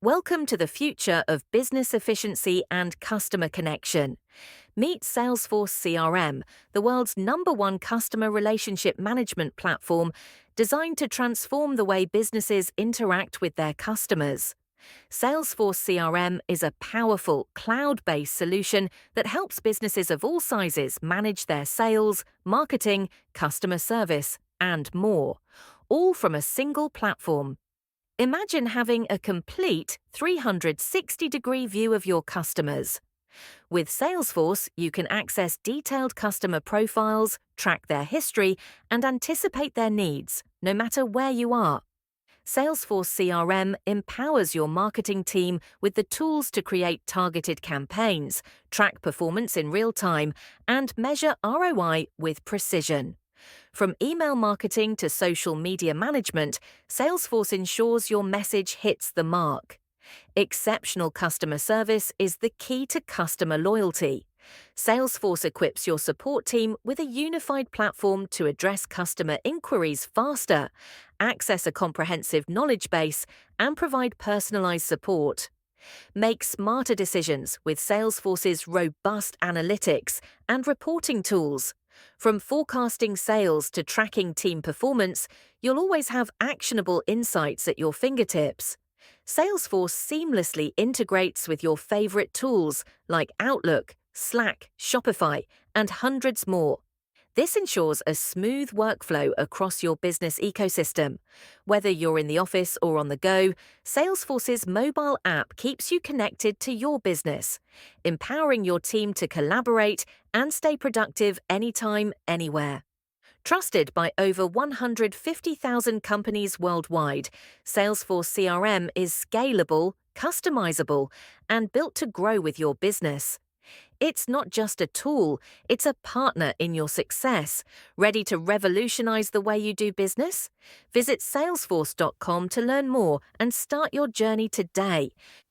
Welcome to the future of business efficiency and customer connection. Meet Salesforce CRM, the world's #1 customer relationship management platform designed to transform the way businesses interact with their customers. Salesforce CRM is a powerful, cloud-based solution that helps businesses of all sizes manage their sales, marketing, customer service, and more, all from a single platform. Imagine having a complete 360-degree view of your customers. With Salesforce, you can access detailed customer profiles, track their history, and anticipate their needs, no matter where you are. Salesforce CRM empowers your marketing team with the tools to create targeted campaigns, track performance in real time, and measure ROI with precision. From email marketing to social media management, Salesforce ensures your message hits the mark. Exceptional customer service is the key to customer loyalty. Salesforce equips your support team with a unified platform to address customer inquiries faster, access a comprehensive knowledge base, and provide personalized support. Make smarter decisions with Salesforce's robust analytics and reporting tools. From forecasting sales to tracking team performance, you'll always have actionable insights at your fingertips. Salesforce seamlessly integrates with your favorite tools like Outlook, Slack, Shopify, and hundreds more. This ensures a smooth workflow across your business ecosystem. Whether you're in the office or on the go, Salesforce's mobile app keeps you connected to your business, empowering your team to collaborate and stay productive anytime, anywhere. Trusted by over 150,000 companies worldwide, Salesforce CRM is scalable, customizable, and built to grow with your business. It's not just a tool, it's a partner in your success. Ready to revolutionize the way you do business? Visit salesforce.com to learn more and start your journey today.